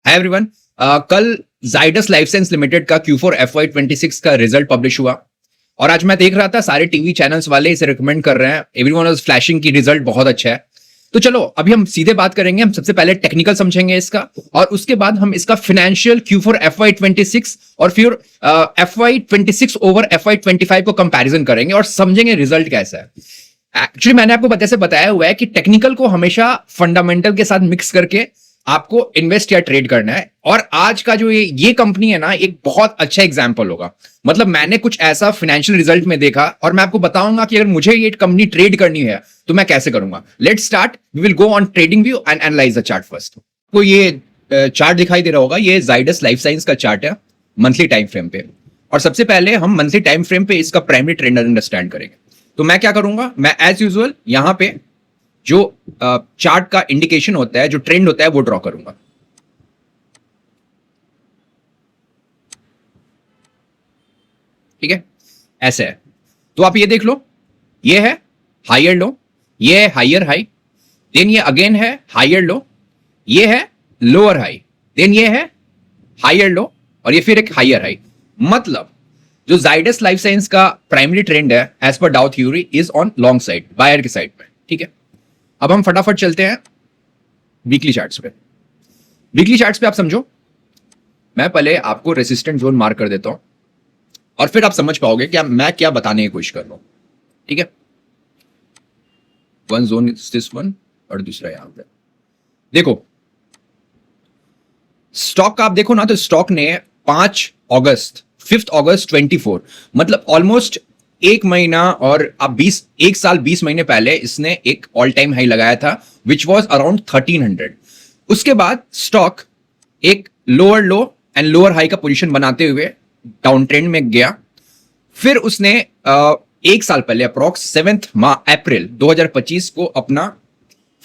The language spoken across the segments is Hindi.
Hi everyone. कल जाइडस लाइफ साइंस लिमिटेड का Q4 FY26 का रिजल्ट पब्लिश हुआ और आज मैं देख रहा था सारे टीवी चैनल्स वाले इसे रिकमेंड कर रहे हैं। एवरीवन वाज फ्लैशिंग की रिजल्ट बहुत अच्छा है। तो चलो अभी हम सीधे बात करेंगे। हम सबसे पहले टेक्निकल समझेंगे इसका और उसके बाद हम इसका फाइनेंशियल Q4 FY26 और फिर FY26 ओवर FY25 को कंपैरिजन करेंगे और समझेंगे रिजल्ट कैसा है। एक्चुअली मैंने आपको जैसे बताया हुआ है कि टेक्निकल को हमेशा फंडामेंटल के साथ मिक्स करके आपको इन्वेस्ट या ट्रेड करना है। और आज का जो ये कंपनी है ना, एक बहुत अच्छा एग्जांपल होगा। मतलब मैंने कुछ ऐसा फाइनेंशियल रिजल्ट में देखा और मैं आपको बताऊंगा कि अगर मुझे ये कंपनी ट्रेड करनी है तो मैं कैसे करूंगा। Let's start. We will go on trading view and analyse the chart first. तो ये चार्ट दिखाई दे रहा होगा, ये जाइडस लाइफ साइंस का चार्ट है मंथली टाइम फ्रेम पे। और सबसे पहले हम मंथली टाइम फ्रेम पे इसका प्राइमरी ट्रेंड अंडरस्टैंड करेंगे। तो मैं क्या करूंगा, मैं एज यूजुअल यहां पे जो चार्ट का इंडिकेशन होता है, जो ट्रेंड होता है, वो ड्रॉ करूंगा। ठीक है, ऐसे है। तो आप ये देख लो, ये है हायर लो, ये है हायर हाई, देन ये अगेन है हायर लो, ये है लोअर हाई, देन ये है हायर लो और ये फिर एक हायर हाई। मतलब जो जाइडस लाइफ साइंस का प्राइमरी ट्रेंड है as per Dow theory is on long side, buyer की साइड में। ठीक है, अब हम फटाफट चलते हैं वीकली चार्ट्स पे। वीकली चार्ट्स पे आप समझो, मैं पहले आपको रेसिस्टेंट जोन मार्क कर देता हूं और फिर आप समझ पाओगे कि मैं क्या बताने की कोशिश कर रहा हूं। ठीक है, one zone is this one और दूसरा यहां पे। देखो स्टॉक का आप देखो ना, तो स्टॉक ने 5 अगस्त 24 मतलब ऑलमोस्ट एक महीना और अब 1 साल 20 महीने पहले इसने एक ऑल टाइम हाई लगाया था विच वॉज अराउंड 1300। उसके बाद स्टॉक एक lower low and lower high का पोजीशन बनाते हुए डाउन ट्रेंड में गया। फिर उसने 1 साल पहले अप्रोक्स 7 अप्रैल 2025 को अपना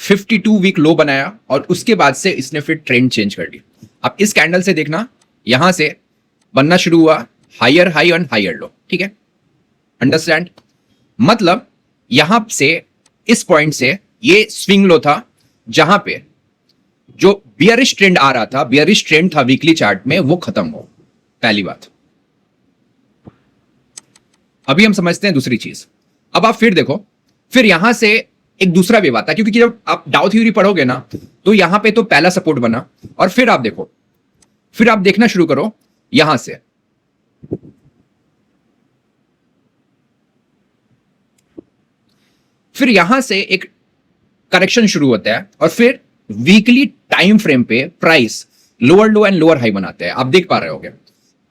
52 वीक लो बनाया और उसके बाद से इसने फिर ट्रेंड चेंज कर दी। अब इस कैंडल से देखना, यहां से बनना शुरू हुआ higher high and higher low. ठीक है, अंडरस्टैंड। मतलब यहां से इस पॉइंट से ये स्विंग लो था जहां पे जो बियरिश ट्रेंड आ रहा था, बियरिश ट्रेंड था वीकली चार्ट में, वो खत्म हो। पहली बात। अभी हम समझते हैं दूसरी चीज। अब आप फिर देखो, फिर यहां से एक दूसरा वेव आता है, क्योंकि जब आप डाउ थ्योरी पढ़ोगे ना तो यहां पे तो पहला सपोर्ट बना और फिर आप देखो, फिर आप देखना शुरू करो यहां से फिर यहां से एक करेक्शन शुरू होता है और फिर वीकली टाइम फ्रेम पे price lower low and lower high बनाते हैं। आप देख पा रहे होगे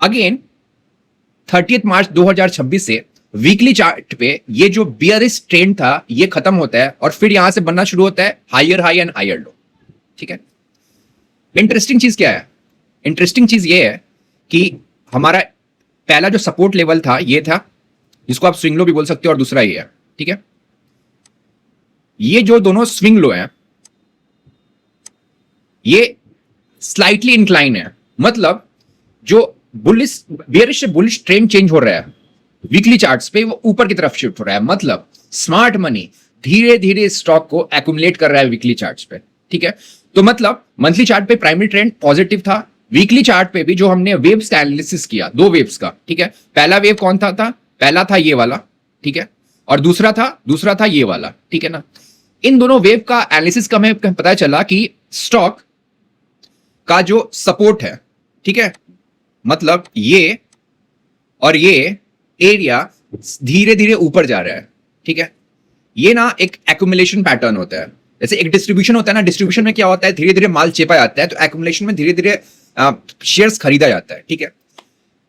अगेन 30 मार्च 2026 से वीकली चार्ट पे ये जो बियरिश ट्रेंड था ये खत्म होता है और फिर यहां से बनना शुरू होता है higher high and higher low. ठीक है, इंटरेस्टिंग चीज क्या है? इंटरेस्टिंग चीज ये है कि हमारा पहला जो सपोर्ट लेवल था ये था, जिसको आप स्विंग लो भी बोल सकते हो, और दूसरा ये है। ठीक है, ये जो दोनों स्विंग लो हैं ये स्लाइटली इंक्लाइन है। मतलब जो बुलिश बियरिश से बुलिश ट्रेंड चेंज हो रहा है वीकली चार्ट्स पे, वो ऊपर की तरफ शिफ्ट हो रहा है। मतलब स्मार्ट मनी धीरे धीरे स्टॉक को एक्युमुलेट कर रहा है वीकली चार्ट्स पे। ठीक है, तो मतलब मंथली चार्ट पे प्राइमरी ट्रेंड पॉजिटिव था। वीकली चार्ट पे भी जो हमने वेव्स का एनालिसिस किया, 2 वेव्स का। ठीक है, पहला वेव कौन था? पहला था ये वाला। ठीक है, और दूसरा था ये वाला। ठीक है ना, इन दोनों वेव का एनालिसिस का हमें पता चला कि स्टॉक का जो सपोर्ट है, ठीक है, मतलब ये और ये एरिया धीरे धीरे ऊपर जा रहा है। ठीक है, ये ना एक एक्युमुलेशन पैटर्न होता है। जैसे एक डिस्ट्रीब्यूशन होता है ना, डिस्ट्रीब्यूशन में क्या होता है, धीरे धीरे माल चेपा जाता है, तो एक्युमुलेशन में धीरे धीरे शेयर्स खरीदा जाता है। ठीक है,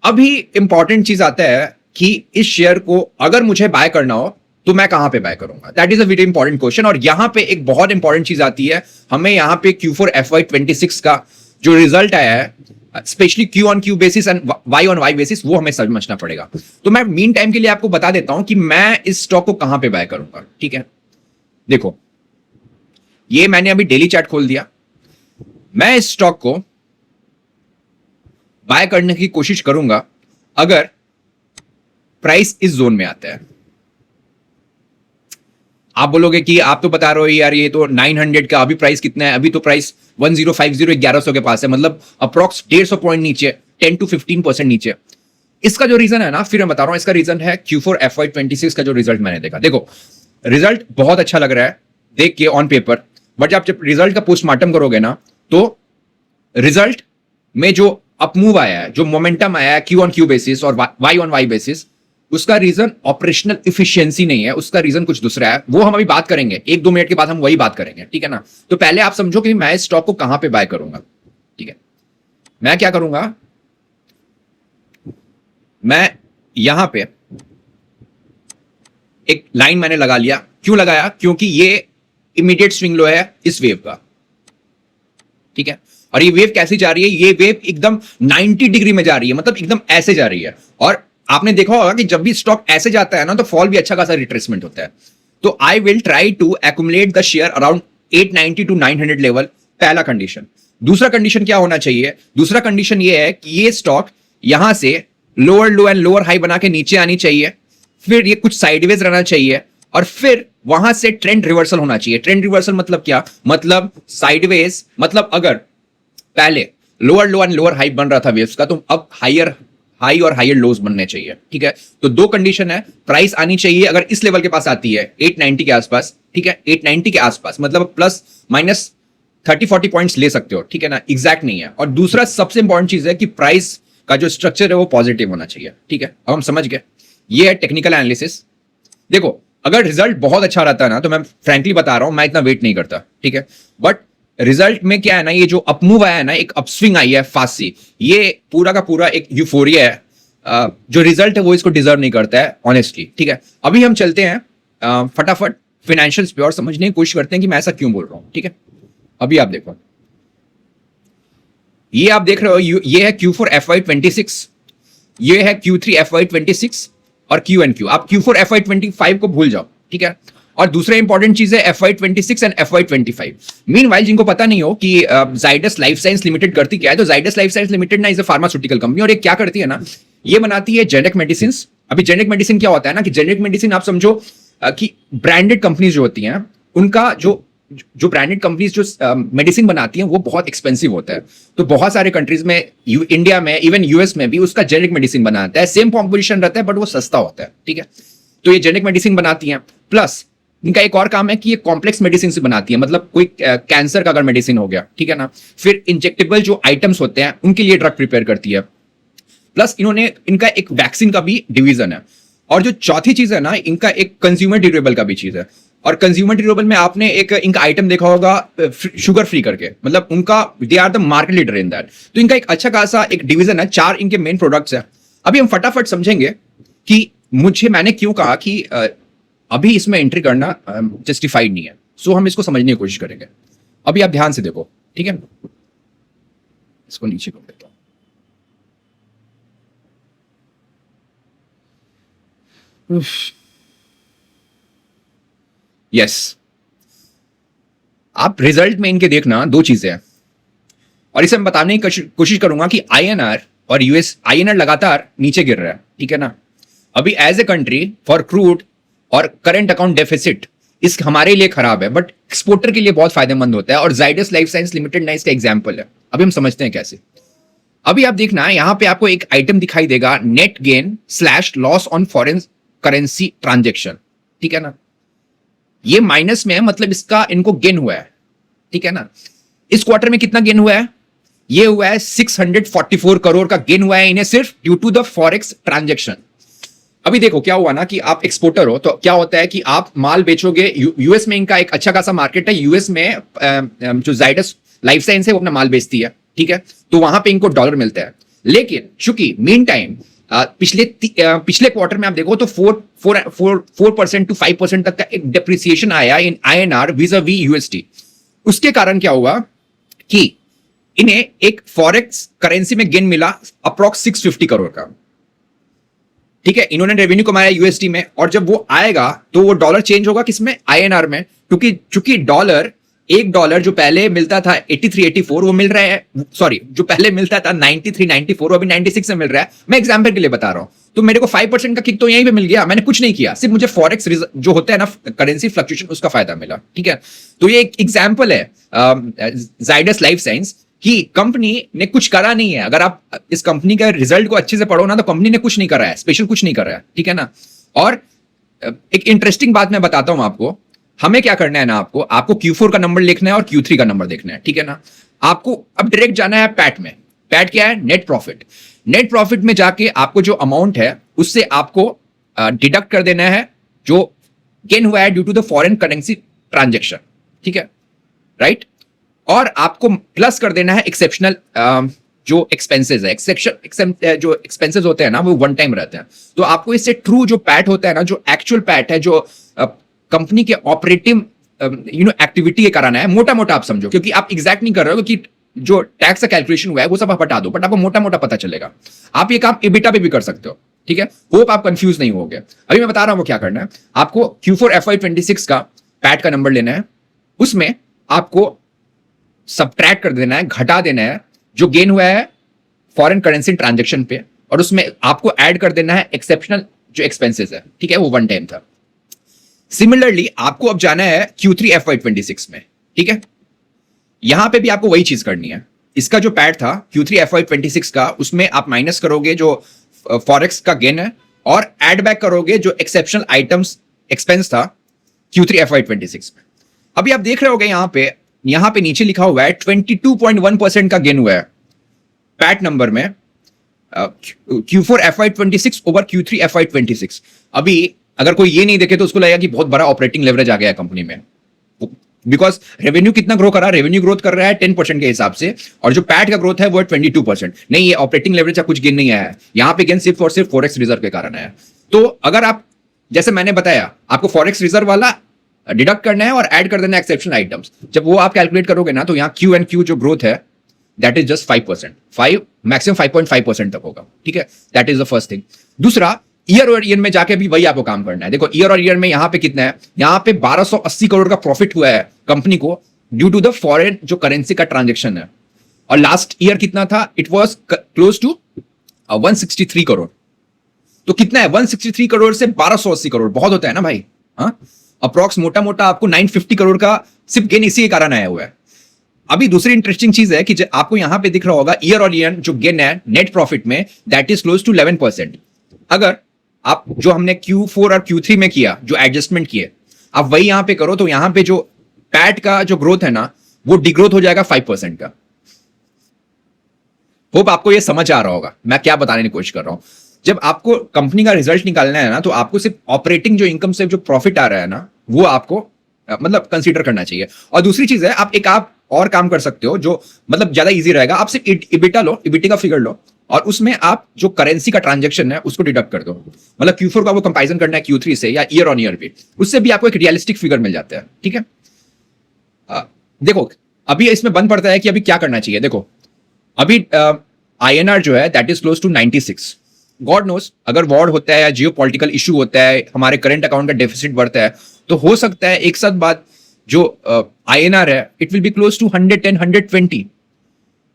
अभी इंपॉर्टेंट चीज आता है कि इस शेयर को अगर मुझे बाय करना हो तो मैं कहां पे बाय करूंगा। That is a very important question. और यहां पे एक बहुत इंपॉर्टेंट चीज आती है, हमें यहां पे Q4 FY26 का जो रिजल्ट आया है, specially Q on Q basis and Y on Y basis, वो हमें समझना पड़ेगा। तो मैं मीन टाइम के लिए आपको बता देता हूं कि मैं इस स्टॉक को कहां पे बाय करूंगा। ठीक है, देखो ये मैंने अभी डेली चार्ट खोल दिया। मैं इस स्टॉक को बाय करने की कोशिश करूंगा अगर प्राइस इस जोन में आता है। आप बोलोगे कि आप तो बता रहे हो यार ये तो 900 का, अभी प्राइस कितना है, अभी तो प्राइस 1050 1100 के पास है, मतलब अप्रॉक्स 150 पॉइंट नीचे, 10 to 15% नीचे। इसका जो रीजन है ना, फिर मैं बता रहा हूं, इसका रीजन है Q4 FY26 का जो रिजल्ट मैंने देखा। देखो रिजल्ट बहुत अच्छा लग रहा है देख के ऑन पेपर, बट जब रिजल्ट का पोस्टमार्टम करोगे ना, तो रिजल्ट में जो अपमूव आया है, जो मोमेंटम आया है Q on Q बेसिस और Y on Y बेसिस, उसका रीजन ऑपरेशनल इफिशियंसी नहीं है, उसका रीजन कुछ दूसरा है। वो हम अभी बात करेंगे, 1-2 मिनट के बाद हम वही बात करेंगे, ठीक है ना। तो पहले आप समझो कि मैं इस स्टॉक को कहां पे बाय करूंगा, ठीक है। मैं क्या करूंगा, मैं यहां पे एक लाइन मैंने लगा लिया। क्यों लगाया, क्योंकि ये इमीडिएट स्विंग लो है इस वेव का, ठीक है। और ये वेव कैसी जा रही है, ये वेव एकदम 90 डिग्री में जा रही है, मतलब एकदम ऐसे जा रही है। और आपने देखा होगा कि जब भी स्टॉक ऐसे जाता है ना, तो फॉल भी अच्छा खासा रिट्रेसमेंट होता है। तो I will try to accumulate the share around 890 to 900 level, पहला कंडीशन। दूसरा कंडीशन क्या होना चाहिए, दूसरा कंडीशन ये है कि ये स्टॉक यहां से lower low and lower high बना के नीचे आनी चाहिए, फिर ये कुछ साइडवेज रहना चाहिए, और फिर वहां से ट्रेंड रिवर्सल होना चाहिए। ट्रेंड रिवर्सल मतलब क्या, मतलब साइडवेज, मतलब अगर पहले lower low and lower high बन रहा था वेव्स का, तो अब हायर हाई और हायर लोज बनने चाहिए, ठीक है। तो दो कंडीशन है, प्राइस आनी चाहिए अगर इस लेवल के पास आती है 890 के आसपास, ठीक है, 890 के आसपास, मतलब प्लस माइनस 30-40 पॉइंट्स ले सकते हो, ठीक है ना, एग्जैक्ट नहीं है। और दूसरा सबसे इंपॉर्टेंट चीज है कि प्राइस का जो स्ट्रक्चर है वो पॉजिटिव होना चाहिए, ठीक है। अब हम समझ गए, ये है टेक्निकल एनालिसिस। देखो अगर रिजल्ट बहुत अच्छा रहता है ना, तो मैं फ्रैंकली बता रहा हूं, मैं इतना वेट नहीं करता, ठीक है। बट रिजल्ट में क्या है ना, ये जो अपमूव आया है ना, एक अपस्विंग आई है फास्ट सी, ये पूरा का पूरा एक यूफोरिया है। जो रिजल्ट है वो इसको डिजर्व नहीं करता है ऑनेस्टली, ठीक है। अभी हम चलते हैं फटाफट फाइनेंशियल्स पे और समझने की कोशिश करते हैं कि मैं ऐसा क्यों बोल रहा हूं, ठीक है। अभी आप देखो, ये आप देख रहे हो, ये है Q4 FY26, ये है Q3 FY26 और Q&Q। आप Q4 FY25 को भूल जाओ, ठीक है। और दूसरा इंपॉर्टेंट चीज है FY26 एंड FY25। मीनवाइल जिनको पता नहीं हो कि जाइडस लाइफ साइंस लिमिटेड करती क्या है, तो जाइडस लाइफ साइंस लिमिटेड ना इज अ फार्मास्यूटिकल कंपनी, और ये क्या करती है ना, ये बनाती है जेनेरिक मेडिसिन। अभी जेनेरिक मेडिसिन क्या होता है ना, कि जेनेरिक मेडिसिन आप समझो कि ब्रांडेड कंपनीज जो होती हैं, उनका जो ब्रांडेड कंपनीज जो मेडिसिन बनाती हैं वो बहुत एक्सपेंसिव होता है। तो बहुत सारे कंट्रीज में, इंडिया में, इवन यूएस में भी उसका जेनेरिक मेडिसिन बनाता है, सेम कॉम्पोजिशन रहता है बट वो सस्ता होता है, ठीक है। तो ये जेनेरिक मेडिसिन बनाती हैं, प्लस इनका एक और काम है कि ये कॉम्प्लेक्स मेडिसिन से बनाती है, मतलब कोई कैंसर का अगर मेडिसिन हो गया, ठीक है ना, फिर इंजेक्टेबल जो आइटम्स होते हैं उनके लिए ड्रग प्रिपेयर करती है। प्लस इनका एक वैक्सीन का भी डिवीजन है। और जो चौथी चीज है ना, इनका एक कंज्यूमर ड्यूरेबल का भी चीज है। और कंज्यूमर ड्यूरेबल में आपने एक इनका आइटम देखा होगा शुगर फ्री करके, मतलब उनका they are the market leader in that. तो इनका एक अच्छा खासा एक डिवीजन है, 4 इनके मेन प्रोडक्ट्स है। अभी हम फटाफट समझेंगे कि मैंने क्यों कहा कि अभी इसमें एंट्री करना जस्टिफाइड नहीं है। सो हम इसको समझने की कोशिश करेंगे। अभी आप ध्यान से देखो, ठीक है, इसको नीचे कर देता हूं। यस, आप रिजल्ट में इनके देखना दो चीजें हैं, और इसे मैं बताने की कोशिश करूंगा कि आईएनआर और यूएस, आईएनआर लगातार नीचे गिर रहा है, ठीक है ना। अभी as a country for crude और करंट अकाउंट डेफिसिट इस हमारे लिए खराब है, बट एक्सपोर्टर के लिए बहुत फायदेमंद होता है, और जाइडस लाइफ साइंस लिमिटेड ना इसका एग्जाम्पल है। अभी हम समझते हैं कैसे। अभी आप देखना, यहां पे आपको एक आइटम दिखाई देगा, net gain / loss on foreign currency transaction, ठीक है ना। ये माइनस में है, मतलब इसका इनको गेन हुआ है, ठीक है ना। इस क्वार्टर में कितना गेन हुआ है, ये हुआ है 644 करोड़ का गेन हुआ है इन्हें, सिर्फ due to the forex transaction. अभी देखो क्या हुआ ना, कि आप एक्सपोर्टर हो, तो क्या होता है कि आप माल बेचोगे, यूएस में इनका एक अच्छा खासा मार्केट है, यूएस में जो जाइडस लाइफ साइंस है वो अपना माल बेचती है, ठीक है। तो वहां पे इनको डॉलर मिलता है। लेकिन चूंकि मीन टाइम पिछले क्वार्टर में आप देखो तो 4% to 5% तक का एक डिप्रिसिएशन आया इन आईएनआर विज़-अ-वी यूएसडी। उसके कारण क्या हुआ कि इन्हें एक फॉरेक्स करेंसी में गेन मिला अप्रॉक्स 650 करोड़ का, ठीक है। इन्होंने रेवेन्यू कमाया यूएसडी में, और जब वो आएगा तो वो डॉलर चेंज होगा किसमें, आईएनआर में, क्योंकि डॉलर $1 जो पहले मिलता था 83 84 वो मिल रहा है, सॉरी जो पहले मिलता था 93 94 अभी 96 में मिल रहा है। मैं एग्जांपल के लिए बता रहा हूं। तो मेरे को 5% का किक तो यहीं पे मिल गया, मैंने कुछ नहीं किया, सिर्फ मुझे फॉरेक्स जो होता है ना करेंसी फ्लक्चुएशन उसका फायदा मिला। ठीक है, तो ये एक एग्जाम्पल है जाइडस लाइफ साइंस की कंपनी ने कुछ करा नहीं है। अगर आप इस कंपनी का रिजल्ट को अच्छे से पढ़ो ना तो कंपनी ने कुछ नहीं करा है, स्पेशल कुछ नहीं करा है। ठीक है ना। और एक इंटरेस्टिंग बात मैं बताता हूं आपको, हमें क्या करना है ना, आपको Q4 का नंबर लिखना है और Q3 का नंबर देखना है। ठीक है ना। आपको अब डायरेक्ट जाना है पैट में। पैट क्या है? Net profit. नेट प्रॉफिट में जाके आपको जो अमाउंट है उससे आपको डिडक्ट कर देना है जो गेन हुआ है due to the foreign currency transaction. ठीक है, राइट। और आपको प्लस कर देना है एक्सेप्शनल जो एक्सपेंसेस है। जो एक्सपेंसेस होते हैं ना वो वन टाइम रहते हैं। तो आपको इससे ट्रू जो पैट होता है ना, जो एक्चुअल पैट है, जो कंपनी के ऑपरेटिव एक्टिविटी के कराना है, मोटा मोटा आप समझो, क्योंकि आप एग्जैक्ट नहीं कर रहे हो कि जो टैक्स का कैलकुलेशन हुआ है वो सब आप हटा दो, बट आपको मोटा मोटा पता चलेगा। आप ये काम EBITDA पे भी कर सकते हो। ठीक है, होप आप कंफ्यूज नहीं हो गए। अभी मैं बता रहा हूं वो क्या करना है। आपको Q4 FY26 का पैट का नंबर लेना है, उसमें आपको सबट्रैक्ट कर देना है, घटा देना है जो गेन हुआ है फॉरेन करेंसी ट्रांजेक्शन पे, और उसमें आपको ऐड कर देना है एक्सेप्शनल जो एक्सपेंसेस है। ठीक है, वो वन टाइम था। सिमिलरली आपको अब जाना है Q3 FY26 में। ठीक है, यहां पे भी आपको वही चीज करनी है। इसका जो पैड था Q3 FY26 का, उसमें आप माइनस करोगे जो फॉरेक्स का गेन है और ऐड बैक करोगे जो एक्सेप्शनल आइटम्स एक्सपेंस था Q3 FY26 में। अभी आप देख रहे होगे यहां पे नीचे लिखा हुआ है 22.1% का गेन हुआ है पैट नंबर में Q4 FY26 over Q3 FY26। अभी अगर कोई ये नहीं देखे तो उसको लगेगा कि बहुत बड़ा ऑपरेटिंग लेवरेज आ गया कंपनी में, बिकॉज रेवेन्यू कितना ग्रो कर रहा है? रेवेन्यू ग्रोथ कर रहा है 10% के हिसाब से, और जो पैट का ग्रोथ है वो है 22%। नहीं, ये ऑपरेटिंग लेवरेज का कुछ गेन नहीं आया है, यहां पे गेन सिर्फ और सिर्फ फॉरेक्स रिजर्व के कारण है। तो अगर आप, जैसे मैंने बताया, आपको फॉरेक्स रिजर्व वाला डिडक्ट करना है और ऐड कर देना एक्सेप्शनल आइटम्स। जब वो आप कैलकुलेट करोगे ना तो यहाँ Q&Q जो ग्रोथ है दैट इज जस्ट 5%, 5 मैक्सिमम 5.5% तक होगा। ठीक है, that is the first thing. दूसरा, ईयर और ईयर में जाके भी वही आपको काम करना है। देखो ईयर और ईयर में यहां पे कितना है, यहां पे 1280 करोड़ का प्रॉफिट हुआ है कंपनी को ड्यू टू द फॉरेन जो करेंसी का ट्रांजेक्शन है। और लास्ट ईयर कितना था? It was close to 163 crore. तो कितना है? 163 करोड़ से 1280 करोड़ बहुत होता है ना भाई। हाँ, अप्रॉक्स मोटा मोटा आपको 950 करोड़ का सिर्फ गेन इसी के कारण आया हुआ है। अभी दूसरी इंटरेस्टिंग चीज है कि आपको यहां पे दिख रहा होगा ईयर और ईयर जो गेन है नेट प्रॉफिट में दैट इज क्लोज टू 11%। अगर आप जो हमने Q4 और Q3 में किया, जो एडजस्टमेंट किए, आप वही यहां पे करो तो यहां पे जो पैट का जो ग्रोथ है ना वो डिग्रोथ हो जाएगा 5% का। होप आपको ये समझ आ रहा होगा मैं क्या बताने की कोशिश कर रहा हूं। जब आपको कंपनी का रिजल्ट निकालना है ना तो आपको सिर्फ ऑपरेटिंग जो इनकम से जो प्रॉफिट आ रहा है ना वो आपको मतलब कंसीडर करना चाहिए। और दूसरी चीज है, आप और काम कर सकते हो जो मतलब ज्यादा इजी रहेगा। आप सिर्फ EBITDA लो, EBITDA का फिगर लो और उसमें आप जो करेंसी का ट्रांजैक्शन है उसको डिडक्ट कर दो। मतलब Q4 का वो कंपैरिजन करना है Q3 से या ईयर ऑन ईयर पे, उससे भी आपको एक रियलिस्टिक फिगर मिल जाता है। ठीक है, देखो अभी इसमें बंद पड़ता है कि अभी क्या करना चाहिए। देखो अभी INR जो है that is close to 96। God knows अगर वॉर होता है या जियो पॉलिटिकल इशू होता है, हमारे करंट अकाउंट का डेफिसिट बढ़ता है, तो हो सकता है एक साथ बाद जो INR है it will be close to 110 120।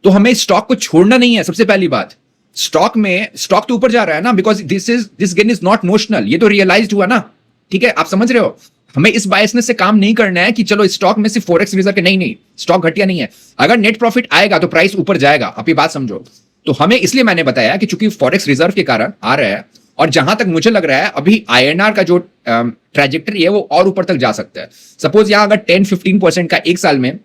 तो हमें स्टॉक को छोड़ना नहीं है। सबसे पहली बात, स्टॉक तो ऊपर जा रहा है ना, because this gain is not notional, ये तो रियलाइज्ड हुआ ना। ठीक है, आप समझ रहे हो। हमें इस बायसनेस से काम नहीं करना है कि चलो स्टॉक में सिर्फ फॉरेक्स रिजर्व के, नहीं स्टॉक घटिया नहीं है। अगर नेट प्रॉफिट आएगा तो प्राइस ऊपर जाएगा, आप ये बात समझो। तो हमें इसलिए मैंने बताया कि चूंकि फॉरेक्स रिजर्व के कारण आ रहा है, और जहां तक मुझे लग रहा है अभी INR का जो ट्रैजेक्टरी है वो और ऊपर तक जा सकता है। सपोज यहां अगर 10-15% का एक साल में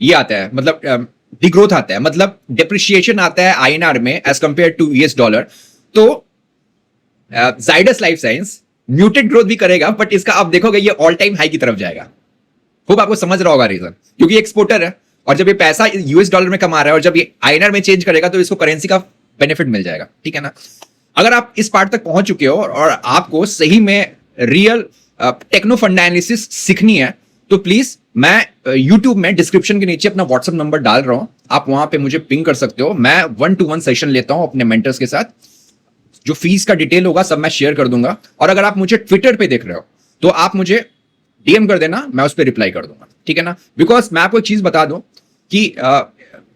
ये आता है, मतलब डिग्रोथ आता है, मतलब डिप्रिशिएशन आता है INR में as compare to US dollar, तो Zydus life science muted growth भी करेगा, बट इसका आप देखोगे ये ऑल टाइम हाई की तरफ जाएगा। खूब आपको समझ रहा होगा रीजन, क्योंकि एक्सपोर्टर है और जब ये पैसा US डॉलर में कमा रहा है और जब ये INR में चेंज करेगा तो इसको करेंसी का बेनिफिट मिल जाएगा। ठीक है ना। अगर आप इस पार्ट तक पहुंच चुके हो और आपको सही में रियल टेक्नो फंडा एनालिसिस सीखनी है तो प्लीज मैं YouTube में डिस्क्रिप्शन के नीचे अपना WhatsApp नंबर डाल रहा हूं, आप वहां पे मुझे पिंग कर सकते हो। मैं 1-to-1 सेशन लेता हूं अपने मेंटर्स के साथ, जो फीस का डिटेल होगा सब मैं शेयर कर दूंगा। और अगर आप मुझे ट्विटर पे देख रहे हो तो आप मुझे डीएम कर देना, मैं उस पर रिप्लाई कर दूंगा, ठीक है ना। बिकॉज मैं आपको एक चीज बता दूं कि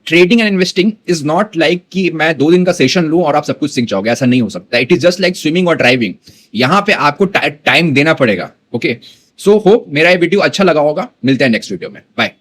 trading and investing is not like कि मैं 2 दिन का सेशन लूं और आप सब कुछ सीख जाओगे, ऐसा नहीं हो सकता। It is just like swimming और ड्राइविंग, यहां पे आपको टाइम देना पड़ेगा। ओके, सो होप मेरा ये वीडियो अच्छा लगा होगा। मिलते हैं नेक्स्ट वीडियो में, बाय।